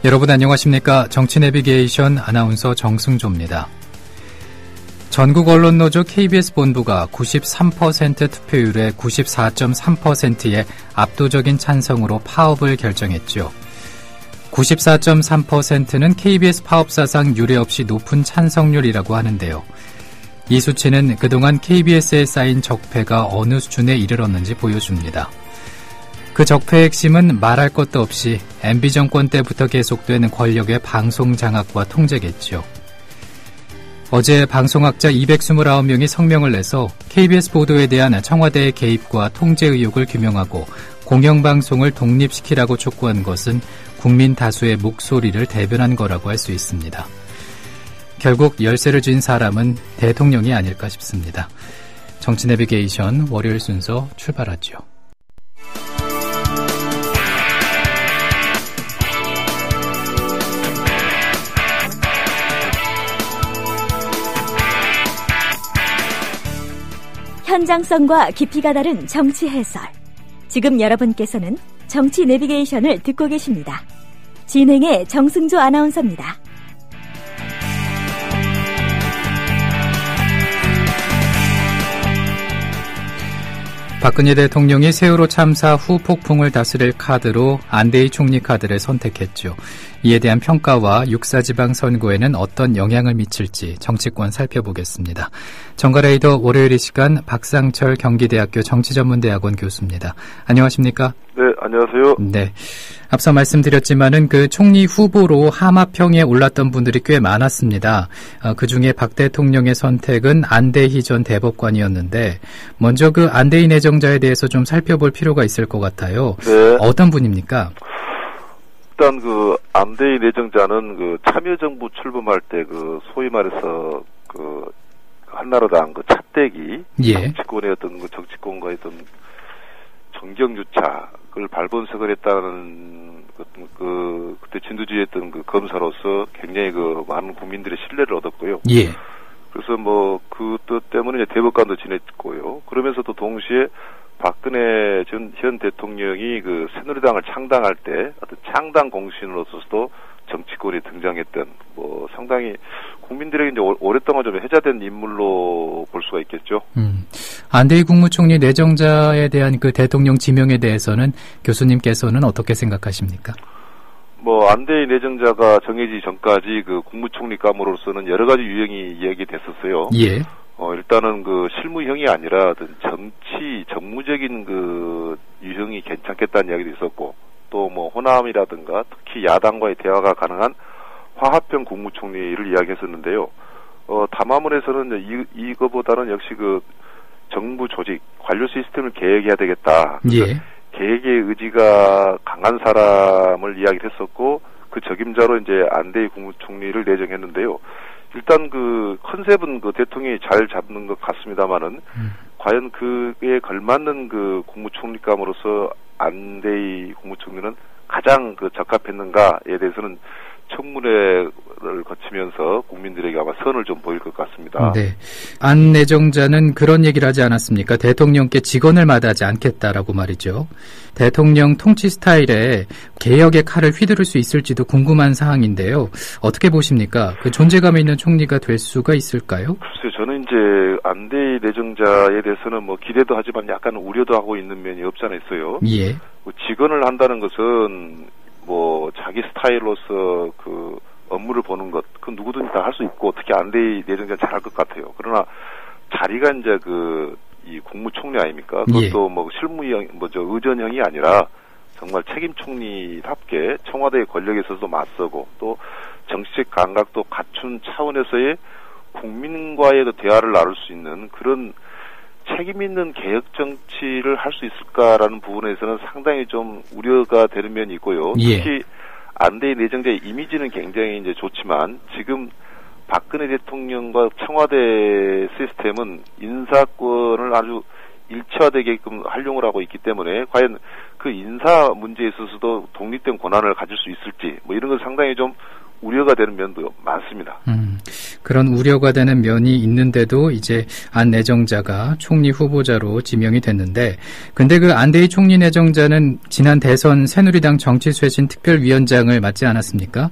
여러분 안녕하십니까? 정치내비게이션 아나운서 정승조입니다. 전국 언론노조 KBS 본부가 93% 투표율에 94.3%의 압도적인 찬성으로 파업을 결정했죠. 94.3%는 KBS 파업사상 유례없이 높은 찬성률이라고 하는데요. 이 수치는 그동안 KBS에 쌓인 적폐가 어느 수준에 이르렀는지 보여줍니다. 그 적폐의 핵심은 말할 것도 없이 MB 정권 때부터 계속된 권력의 방송 장악과 통제겠죠. 어제 방송학자 229명이 성명을 내서 KBS 보도에 대한 청와대의 개입과 통제 의혹을 규명하고 공영방송을 독립시키라고 촉구한 것은 국민 다수의 목소리를 대변한 거라고 할 수 있습니다. 결국 열쇠를 쥔 사람은 대통령이 아닐까 싶습니다. 정치내비게이션 월요일 순서 출발하죠. 현장성과 깊이가 다른 정치 해설. 지금 여러분께서는 정치 내비게이션을 듣고 계십니다. 진행의 정승조 아나운서입니다. 박근혜 대통령이 세월호 참사 후 폭풍을 다스릴 카드로 안대희 총리 카드를 선택했죠. 이에 대한 평가와 육사지방선거에는 어떤 영향을 미칠지 정치권 살펴보겠습니다. 정가레이더 월요일 이 시간 박상철 경기대학교 정치전문대학원 교수입니다. 안녕하십니까? 네, 안녕하세요. 네. 앞서 말씀드렸지만은 그 총리 후보로 하마평에 올랐던 분들이 꽤 많았습니다. 그중에 박 대통령의 선택은 안대희 전 대법관이었는데 먼저 그 안대희 내정자에 대해서 좀 살펴볼 필요가 있을 것 같아요. 네. 어떤 분입니까? 일단 그 안대희 내정자는 그 참여정부 출범할 때 그 소위 말해서 그 한나라당 그 차떼기 정치권의 어떤 그 정치권과의 어떤 정경유착을 발본색을 했다는 그때 진두지휘했던 그 검사로서 굉장히 그 많은 국민들의 신뢰를 얻었고요. 예. 그래서 뭐 그 뜻 때문에 이제 대법관도 지냈고요. 그러면서도 동시에 박근혜 현 대통령이 그 새누리당을 창당할 때 어떤 창당 공신으로서도 정치권에 등장했던 뭐 상당히 국민들에게 이제 오랫동안 좀 해자된 인물로 볼 수가 있겠죠. 안대희 국무총리 내정자에 대한 그 대통령 지명에 대해서는 교수님께서는 어떻게 생각하십니까? 뭐 안대희 내정자가 정해지기 전까지 그 국무총리감으로서는 여러 가지 유형이 이야기됐었어요. 예. 일단은 그 실무형이 아니라 어떤 정무적인 그 유형이 괜찮겠다는 이야기도 있었고, 또 뭐 호남이라든가 특히 야당과의 대화가 가능한 화합형 국무총리를 이야기했었는데요. 담화문에서는 이거보다는 역시 그 정부 조직, 관료 시스템을 개혁해야 되겠다. 예. 개혁의 의지가 강한 사람을 이야기를 했었고, 그 적임자로 이제 안대희 국무총리를 내정했는데요. 일단 그 컨셉은 그 대통령이 잘 잡는 것 같습니다만은 과연 그에 걸맞는 그 국무총리감으로서 안대희 국무총리는 가장 그 적합했는가에 대해서는 청문회를 거치면서 국민들에게 아마 선을 좀 보일 것 같습니다. 네. 안 내정자는 그런 얘기를 하지 않았습니까? 대통령께 직언을 마다하지 않겠다라고 말이죠. 대통령 통치 스타일에 개혁의 칼을 휘두를 수 있을지도 궁금한 사항인데요. 어떻게 보십니까? 그 존재감 있는 총리가 될 수가 있을까요? 글쎄요. 저는 이제 안대희 내정자에 대해서는 뭐 기대도 하지만 약간 우려도 하고 있는 면이 없지 않아 있어요. 예. 직언을 한다는 것은 뭐 자기 스타일로서 그 업무를 보는 것, 그 누구든지 다 할 수 있고 특히 안대희 내정자 잘할 것 같아요. 그러나 자리가 이제 이 국무총리 아닙니까? 그것도 뭐 실무형, 의전형이 아니라 정말 책임 총리답게 청와대의 권력에 있어서도 맞서고 또 정치적 감각도 갖춘 차원에서의 국민과의 그 대화를 나눌 수 있는 그런 책임 있는 개혁 정치를 할 수 있을까라는 부분에서는 상당히 좀 우려가 되는 면이 있고요. 특히 안대희 내정자의 이미지는 굉장히 이제 좋지만 지금 박근혜 대통령과 청와대 시스템은 인사권을 아주 일체화되게끔 활용을 하고 있기 때문에 과연 그 인사 문제에 있어서도 독립된 권한을 가질 수 있을지 뭐 이런 건 상당히 좀 우려가 되는 면도 많습니다. 그런 우려가 되는 면이 있는데도 이제 안 내정자가 총리 후보자로 지명이 됐는데, 근데 그 안대희 총리 내정자는 지난 대선 새누리당 정치쇄신 특별위원장을 맡지 않았습니까?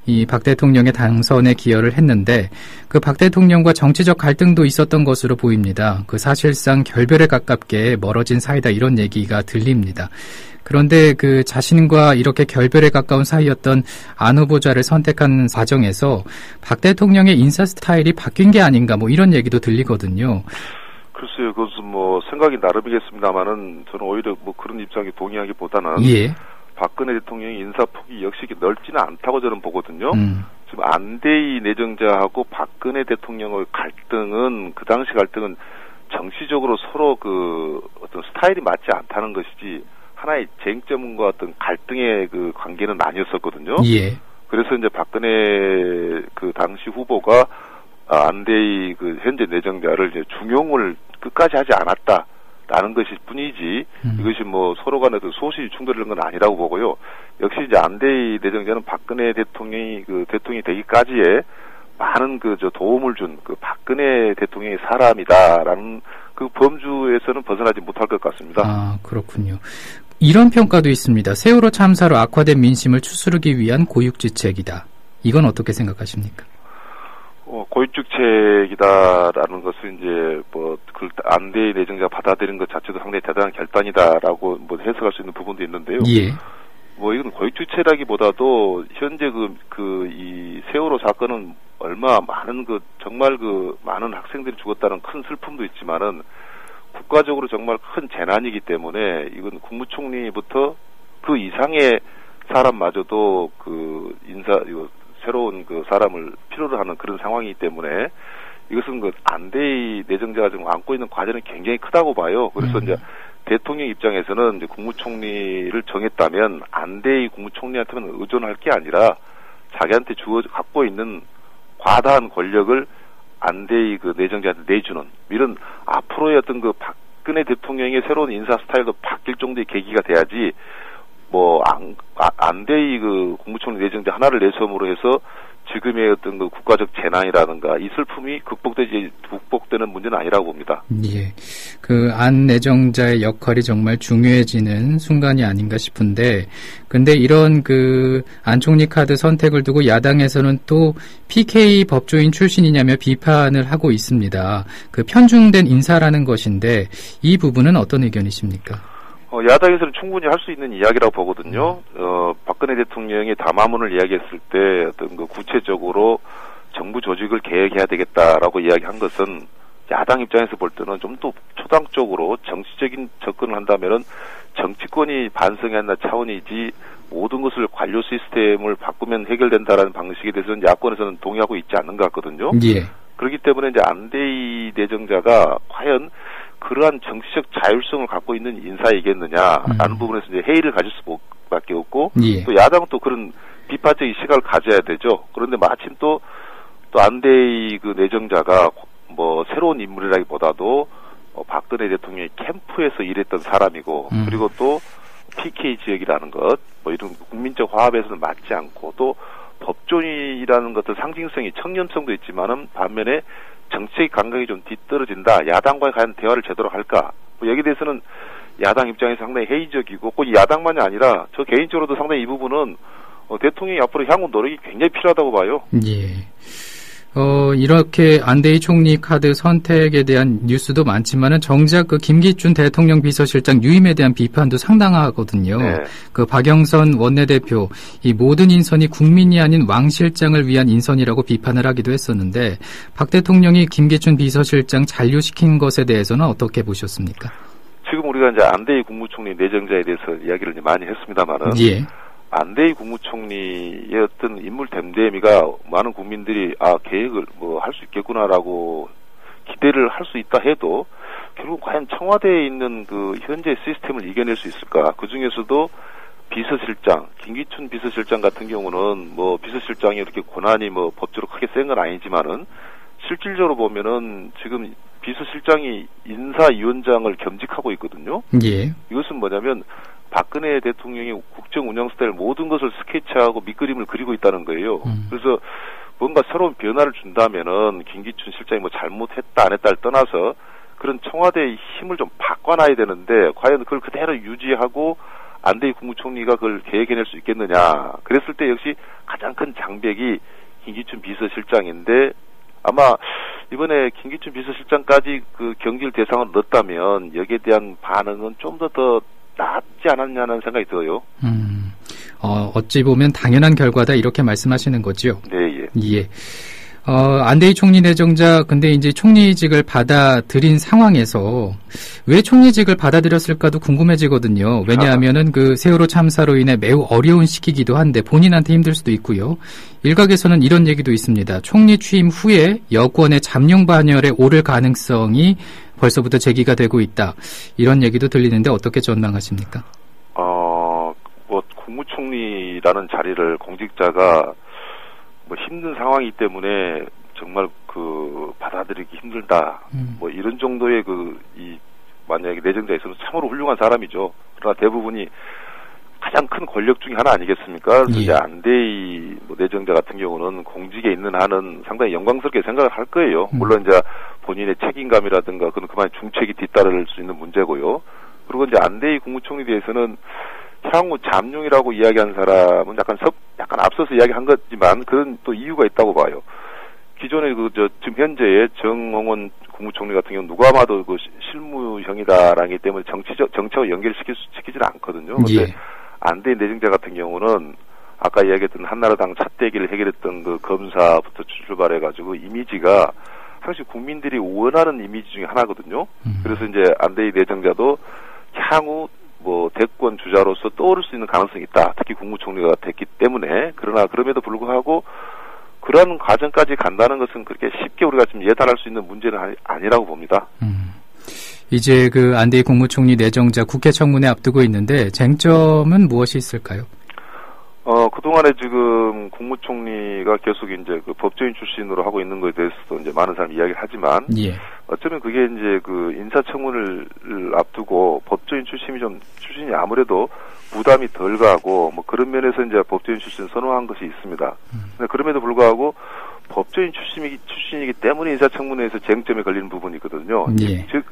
이 박 대통령의 당선에 기여를 했는데 그 박 대통령과 정치적 갈등도 있었던 것으로 보입니다. 그 사실상 결별에 가깝게 멀어진 사이다 이런 얘기가 들립니다. 그런데 그 자신과 이렇게 결별에 가까운 사이였던 안 후보자를 선택한 과정에서 박 대통령의 인사 스타일이 바뀐 게 아닌가 뭐 이런 얘기도 들리거든요. 글쎄요, 그것은 뭐 생각이 나름이겠습니다만은 저는 오히려 뭐 그런 입장에 동의하기보다는 박근혜 대통령의 인사폭이 역시 넓지는 않다고 저는 보거든요. 지금 안대희 내정자하고 박근혜 대통령의 갈등은 그 당시 갈등은 정치적으로 서로 그 어떤 스타일이 맞지 않다는 것이지 하나의 쟁점과 어떤 갈등의 그 관계는 아니었었거든요. 예. 그래서 이제 박근혜 그 당시 후보가 안대희 그 현재 내정자를 이제 중용을 끝까지 하지 않았다. 라는 것일 뿐이지 이것이 뭐 서로 간에 소신이 충돌하는 건 아니라고 보고요. 역시 이제 안대희 내정자는 박근혜 대통령이 그 대통령이 되기까지에 많은 그 저 도움을 준 그 박근혜 대통령의 사람이다라는 그 범주에서는 벗어나지 못할 것 같습니다. 아, 그렇군요. 이런 평가도 있습니다. 세월호 참사로 악화된 민심을 추스르기 위한 고육지책이다. 이건 어떻게 생각하십니까? 고육지책이다라는 것은 이제 뭐 그 안대희 내정자가 받아들인 것 자체도 상당히 대단한 결단이다라고 뭐 해석할 수 있는 부분도 있는데요. 예. 뭐 이건 고육지책이라기보다도 현재 이 세월호 사건은 얼마 많은 정말 많은 학생들이 죽었다는 큰 슬픔도 있지만은 국가적으로 정말 큰 재난이기 때문에 이건 국무총리부터 그 이상의 사람마저도 새로운 사람을 필요로 하는 그런 상황이기 때문에 이것은 안대희 내정자가 지금 안고 있는 과제는 굉장히 크다고 봐요. 그래서 이제 대통령 입장에서는 이제 국무총리를 정했다면 안대희 국무총리한테는 의존할 게 아니라 자기한테 갖고 있는 과다한 권력을 안대희 내정자한테 내주는 이런 앞으로의 어떤 박근혜 대통령의 새로운 인사 스타일도 바뀔 정도의 계기가 돼야지 안대희 국무총리 내정자 하나를 내세움으로 해서 지금의 어떤 국가적 재난이라든가 이 슬픔이 극복되는 문제는 아니라고 봅니다. 예. 안 내정자의 역할이 정말 중요해지는 순간이 아닌가 싶은데, 근데 이런 안 총리 카드 선택을 두고 야당에서는 또 PK 법조인 출신이냐며 비판을 하고 있습니다. 편중된 인사라는 것인데 이 부분은 어떤 의견이십니까? 야당에서는 충분히 할 수 있는 이야기라고 보거든요. 박근혜 대통령이 담화문을 이야기했을 때 어떤 구체적으로 정부 조직을 개혁해야 되겠다라고 이야기한 것은 야당 입장에서 볼 때는 좀 더 초당적으로 정치적인 접근을 한다면은 정치권이 반성해야 한다 차원이지 모든 것을 관료 시스템을 바꾸면 해결된다라는 방식에 대해서는 야권에서는 동의하고 있지 않는 것 같거든요. 예. 그렇기 때문에 이제 안대희 내정자가 과연 그러한 정치적 자율성을 갖고 있는 인사이겠느냐라는 부분에서 이제 회의를 가질 수밖에 없고 예. 또 야당은 또 그런 비판적인 시각을 가져야 되죠. 그런데 마침 또 안대희 내정자가 새로운 인물이라기보다도 박근혜 대통령의 캠프에서 일했던 사람이고 그리고 또 PK 지역이라는 것 이런 국민적 화합에서는 맞지 않고 또 법조인이라는 것도 상징성이 청렴성도 있지만은 반면에 정치적 감각이 좀 뒤떨어진다. 야당과의 과연 대화를 제대로 할까? 여기에 대해서는 야당 입장에서 상당히 회의적이고 꼭 야당만이 아니라 저 개인적으로도 상당히 이 부분은 대통령이 앞으로 향후 노력이 굉장히 필요하다고 봐요. 예. 이렇게 안대희 총리 카드 선택에 대한 뉴스도 많지만은 정작 김기춘 대통령 비서실장 유임에 대한 비판도 상당하거든요. 네. 박영선 원내대표 이 모든 인선이 국민이 아닌 왕 실장을 위한 인선이라고 비판을 하기도 했었는데 박 대통령이 김기춘 비서실장 잔류시킨 것에 대해서는 어떻게 보셨습니까? 지금 우리가 이제 안대희 국무총리 내정자에 대해서 이야기를 이제 많이 했습니다만은. 예. 안대희 국무총리의 어떤 인물 댐댐이가 많은 국민들이 계획을 할 수 있겠구나라고 기대를 할 수 있다 해도 결국 과연 청와대에 있는 현재 시스템을 이겨낼 수 있을까? 그 중에서도 비서실장, 김기춘 비서실장 같은 경우는 비서실장이 이렇게 권한이 법적으로 크게 센 건 아니지만은 실질적으로 보면은 지금 비서실장이 인사위원장을 겸직하고 있거든요. 예. 이것은 뭐냐면 박근혜 대통령의 국정 운영 스타일 모든 것을 스케치하고 밑그림을 그리고 있다는 거예요. 그래서 뭔가 새로운 변화를 준다면은 김기춘 실장이 뭐 잘못했다 안 했다를 떠나서 그런 청와대의 힘을 좀 바꿔놔야 되는데 과연 그걸 그대로 유지하고 안대희 국무총리가 그걸 계획해낼 수 있겠느냐. 그랬을 때 역시 가장 큰 장벽이 김기춘 비서실장인데 아마 이번에 김기춘 비서실장까지 그 경질 대상을 넣었다면 여기에 대한 반응은 좀 더 낫지 않았냐는 생각이 들어요. 어찌 보면 당연한 결과다 이렇게 말씀하시는 거죠. 네, 예. 예. 안대희 총리 내정자 근데 이제 총리직을 받아들인 상황에서 왜 총리직을 받아들였을까도 궁금해지거든요. 왜냐하면은 그 세월호 참사로 인해 매우 어려운 시기이기도 한데 본인한테 힘들 수도 있고요. 일각에서는 이런 얘기도 있습니다. 총리 취임 후에 여권의 잠룡 반열에 오를 가능성이 벌써부터 제기가 되고 있다. 이런 얘기도 들리는데 어떻게 전망하십니까? 뭐 국무총리라는 자리를 공직자가 뭐 힘든 상황이기 때문에 정말 그 받아들이기 힘들다. 뭐 이런 정도의 만약에 내정자에 있어서 참으로 훌륭한 사람이죠. 그러나 대부분이 가장 큰 권력 중에 하나 아니겠습니까? 예. 이제 안대희 내정자 같은 경우는 공직에 있는 한은 상당히 영광스럽게 생각을 할 거예요. 물론 이제 본인의 책임감이라든가 그건 그만 중책이 뒤따를 수 있는 문제고요. 그리고 이제 안대희 국무총리에 대해서는 향후 잠룡이라고 이야기한 사람은 약간 앞서서 이야기한 거지만 그런 또 이유가 있다고 봐요. 기존에 지금 현재의 정홍원 국무총리 같은 경우는 누가 봐도 그 실무형이다라기 때문에 정치와 연결시키지는 않거든요. 그런데 예. 안대희 내정자 같은 경우는 아까 이야기했던 한나라당 차떼기를 해결했던 그 검사부터 출발해가지고 이미지가 사실 국민들이 원하는 이미지 중에 하나거든요. 그래서 이제 안대희 내정자도 향후 뭐 대권 주자로서 떠오를 수 있는 가능성이 있다. 특히 국무총리가 됐기 때문에. 그러나 그럼에도 불구하고 그런 과정까지 간다는 것은 그렇게 쉽게 우리가 지금 예단할 수 있는 문제는 아니라고 봅니다. 이제 그 안대희 국무총리 내정자 국회 청문회 앞두고 있는데 쟁점은 무엇이 있을까요? 그동안에 지금 국무총리가 계속 이제 그 법조인 출신으로 하고 있는 것에 대해서도 이제 많은 사람이 이야기를 하지만, 예. 어쩌면 그게 이제 그 인사청문을 앞두고 법조인 출신이 아무래도 부담이 덜 가고, 뭐 그런 면에서 이제 법조인 출신 선호한 것이 있습니다. 근데 그럼에도 불구하고 법조인 출신이기 때문에 인사청문회에서 쟁점에 걸리는 부분이 있거든요. 예. 즉,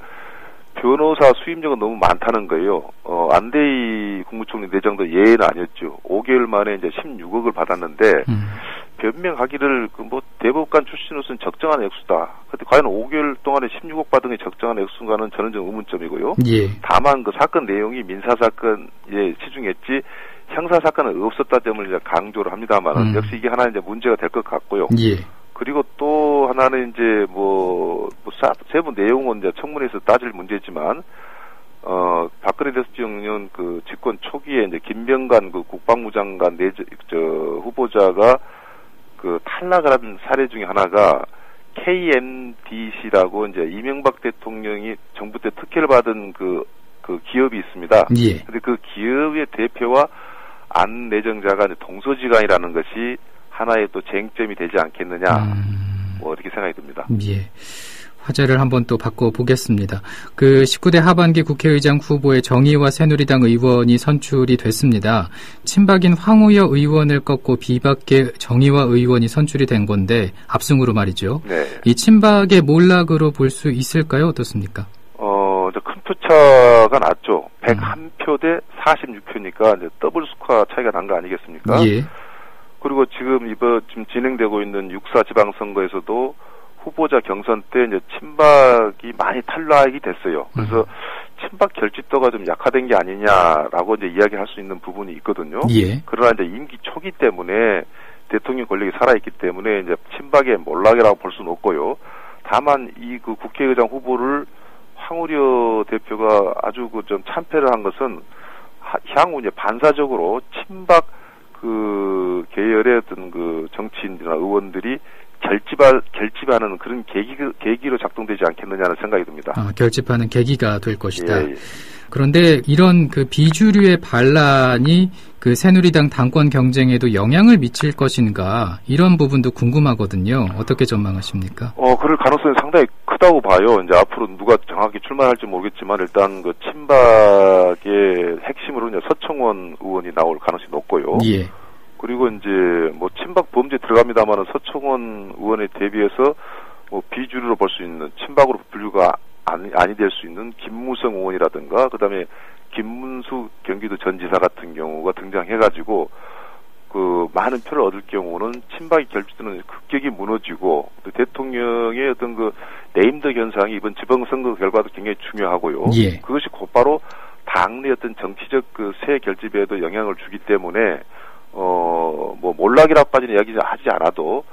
변호사 수임료가 너무 많다는 거예요. 안대희 국무총리 내정도 예외는 아니었죠. 5개월 만에 이제 16억을 받았는데, 변명하기를 대법관 출신으로서는 적정한 액수다. 근데 과연 5개월 동안에 16억 받은 게 적정한 액수인가는 저는 좀 의문점이고요. 예. 다만 그 사건 내용이 민사사건에 치중했지, 형사사건은 없었다 점을 이제 강조를 합니다만, 역시 이게 하나 이제 문제가 될 것 같고요. 예. 그리고 또 하나는 이제 세부 내용은 이제 청문회에서 따질 문제지만, 박근혜 대통령 그 집권 초기에 이제 김병관 그 국방부 장관 후보자가 그 탈락을 한 사례 중에 하나가 KMDC라고 이제 이명박 대통령이 정부 때 특혜를 받은 그 기업이 있습니다. 예. 근데 그 기업의 대표와 안 내정자가 동서지간이라는 것이 하나의 또 쟁점이 되지 않겠느냐, 이렇게 생각이 듭니다. 예. 화제를 한번 또 바꿔보겠습니다. 그 19대 하반기 국회의장 후보의 정의와 새누리당 의원이 선출이 됐습니다. 친박인 황우여 의원을 꺾고 비박계 정의와 의원이 선출이 된 건데, 압승으로 말이죠. 네. 이 친박의 몰락으로 볼 수 있을까요? 어떻습니까? 큰 표차가 났죠. 101표 대 46표니까 이제 더블 스코어 차이가 난 거 아니겠습니까? 예. 그리고 지금 진행되고 있는 6.4 지방선거에서도 후보자 경선 때 이제 친박이 많이 탈락이 됐어요. 그래서 친박 결집도가 좀 약화된 게 아니냐라고 이제 이야기할 수 있는 부분이 있거든요. 예. 그러나 이제 임기 초기 때문에 대통령 권력이 살아있기 때문에 이제 친박의 몰락이라고 볼 수는 없고요. 다만 그 국회의장 후보를 황우려 대표가 아주 좀 참패를 한 것은 향후 이제 반사적으로 친박 그 계열의 어떤 그 정치인이나 의원들이 결집하는 그런 계기로 작동되지 않겠느냐는 생각이 듭니다. 결집하는 계기가 될 것이다. 예, 예. 그런데 이런 그 비주류의 반란이 그 새누리당 당권 경쟁에도 영향을 미칠 것인가, 이런 부분도 궁금하거든요. 어떻게 전망하십니까? 그럴 가능성이 상당히 크다고 봐요. 이제 앞으로 누가 정확히 출마할지 모르겠지만 일단 그 친박의 핵심으로 이제 서청원 의원이 나올 가능성이 높고요. 예. 그리고 이제 뭐 친박 범죄 들어갑니다만은 서청원 의원에 대비해서 뭐 비주류로 볼 수 있는 친박으로 분류가 아니 될 수 있는 김무성 의원이라든가 그다음에 김문수 경기도 전지사 같은 경우가 등장해가지고 그 많은 표를 얻을 경우는 친박이 결집되는 급격히 무너지고 또 대통령의 어떤 그 네임드 현상이 이번 지방선거 결과도 굉장히 중요하고요. 예. 그것이 곧바로 당내 어떤 정치적 그 새 결집에도 영향을 주기 때문에 뭐 몰락이라 빠지는 이야기를 하지 않아도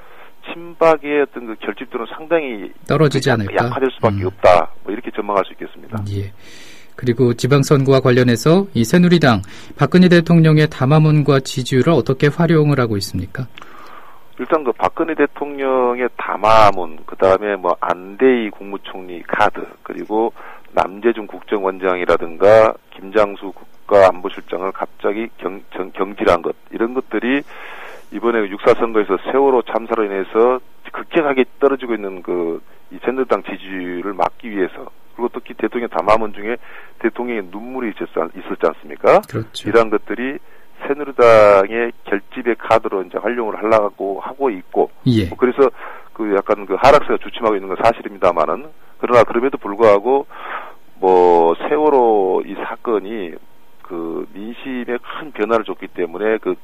친박의 어떤 그 결집도는 상당히 떨어지지 않을까? 약화될 수밖에 없다. 뭐 이렇게 전망할 수 있겠습니다. 예. 그리고 지방선거와 관련해서 이 새누리당 박근혜 대통령의 담화문과 지지율을 어떻게 활용을 하고 있습니까? 일단 그 박근혜 대통령의 담화문, 그 다음에 뭐 안대희 국무총리 카드, 그리고 남재준 국정원장이라든가 김장수 국가안보실장을 갑자기 경질한 것, 이런 것들이 이번에 6.4 선거에서 세월호 참사로 인해서 급격하게 떨어지고 있는 이 새누리당 지지율을 막기 위해서, 그리고 특히 대통령 담화문 중에 대통령의 눈물이 있었지 않습니까? 그렇죠. 이러한 것들이 새누리당의 결집의 카드로 이제 활용을 하려고 하고 있고, 예. 그래서 그 약간 그 하락세가 주춤하고 있는 건 사실입니다만은, 그러나 그럼에도 불구하고 뭐 세월호 이 사건이 그 민심에 큰 변화를 줬기 때문에 그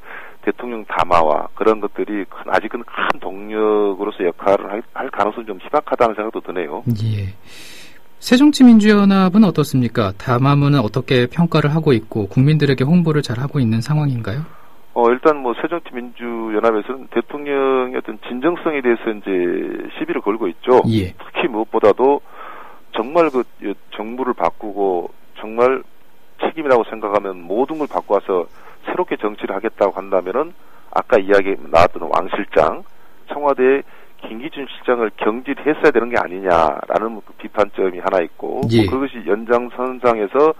대통령 담화와 그런 것들이 아직은 큰 동력으로서 역할을 할 가능성이 좀 희박하다는 생각도 드네요. 예. 새정치민주연합은 어떻습니까? 담화문은 어떻게 평가를 하고 있고 국민들에게 홍보를 잘 하고 있는 상황인가요? 일단 뭐 새정치민주연합에서는 대통령의 어떤 진정성에 대해서 이제 시비를 걸고 있죠. 예. 특히 무엇보다도 정말 그 정부를 바꾸고 정말 책임이라고 생각하면 모든 걸 바꿔서 새롭게 정치를 하겠다고 한다면은 아까 이야기 나왔던 왕 실장, 청와대의 김기춘 실장을 경질했어야 되는 게 아니냐라는 비판점이 하나 있고, 예. 그것이 연장선상에서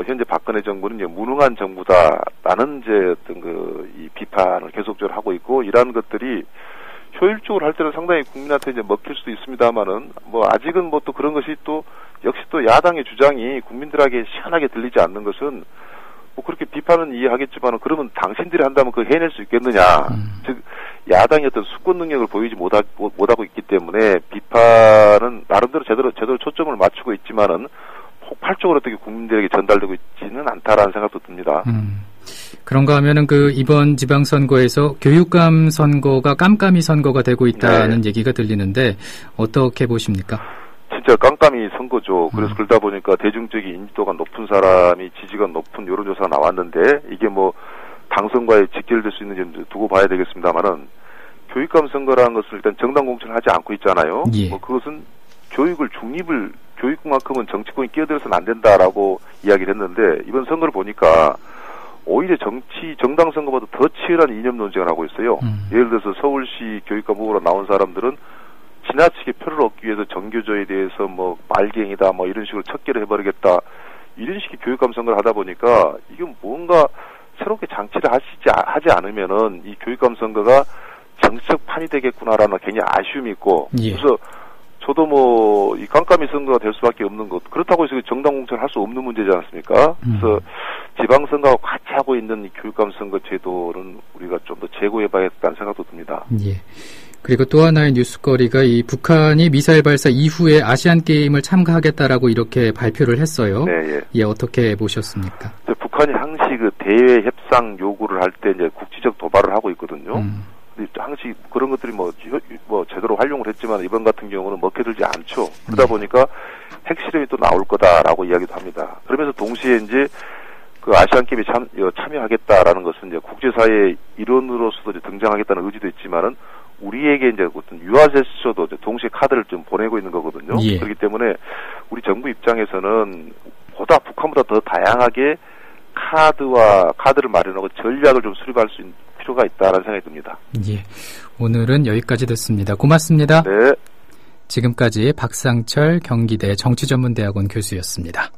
현재 박근혜 정부는 이제 무능한 정부다라는 이제 어떤 이 비판을 계속적으로 하고 있고, 이러한 것들이 효율적으로 할 때는 상당히 국민한테 이제 먹힐 수도 있습니다만은, 뭐 아직은 뭐 또 그런 것이 또 역시 또 야당의 주장이 국민들에게 시원하게 들리지 않는 것은 뭐 그렇게 비판은 이해하겠지만은, 그러면 당신들이 한다면 그걸 해낼 수 있겠느냐. 즉 야당이 어떤 수권 능력을 보이지 못하고 있기 때문에 비판은 나름대로 제대로 초점을 맞추고 있지만은 폭발적으로 어떻게 국민들에게 전달되고 있지는 않다라는 생각도 듭니다. 그런가 하면은 이번 지방선거에서 교육감 선거가 깜깜이 선거가 되고 있다는 네. 얘기가 들리는데 어떻게 보십니까? 진짜 깜깜이 선거죠. 그래서 그러다 보니까 대중적인 인지도가 높은 사람이 지지가 높은 여론조사가 나왔는데, 이게 뭐 당선과에 직결될 수 있는지 두고 봐야 되겠습니다만은, 교육감 선거라는 것을 일단 정당 공천을 하지 않고 있잖아요. 예. 뭐 그것은 교육만큼은 정치권이 끼어들어서는 안 된다라고 이야기를 했는데, 이번 선거를 보니까 오히려 정당 선거보다 더 치열한 이념 논쟁을 하고 있어요. 예를 들어서 서울시 교육감 후보로 나온 사람들은 지나치게 표를 얻기 위해서 정교조에 대해서 뭐 빨갱이다 뭐 이런 식으로 척결을 해버리겠다, 이런 식의 교육감 선거를 하다 보니까 이게 뭔가 새롭게 장치를 하지 않으면은 이 교육감 선거가 정치적 판이 되겠구나라는 굉장히 아쉬움이 있고, 예. 그래서 저도 뭐 이 깜깜이 선거가 될 수밖에 없는 것, 그렇다고 해서 정당 공천을 할 수 없는 문제지 않습니까? 그래서 지방선거와 같이 하고 있는 이 교육감 선거 제도는 우리가 좀 더 재고해봐야겠다는 생각도 듭니다. 예. 그리고 또 하나의 뉴스거리가 이 북한이 미사일 발사 이후에 아시안 게임을 참가하겠다라고 이렇게 발표를 했어요. 네, 예, 어떻게 보셨습니까? 북한이 항시 그 대외 협상 요구를 할 때 이제 국지적 도발을 하고 있거든요. 항시 그런 것들이 뭐 제대로 활용을 했지만 이번 같은 경우는 먹혀들지 않죠. 그러다 보니까 핵실험이 또 나올 거다라고 이야기도 합니다. 그러면서 동시에 이제 그 아시안 게임에 참여하겠다라는 것은 이제 국제사회의 일원으로서도 이제 등장하겠다는 의지도 있지만은, 우리에게 이제 어떤 유화 제스처도 동시에 카드를 좀 보내고 있는 거거든요. 예. 그렇기 때문에 우리 정부 입장에서는 북한보다 더 다양하게 카드를 마련하고 전략을 좀 수립할 수 있는 필요가 있다라는 생각이 듭니다. 예. 오늘은 여기까지 듣습니다. 고맙습니다. 네. 지금까지 박상철 경기대 정치전문대학원 교수였습니다.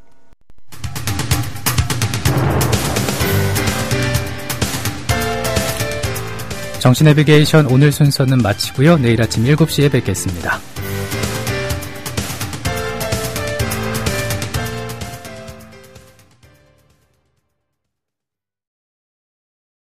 정치 내비게이션 오늘 순서는 마치고요. 내일 아침 7시에 뵙겠습니다.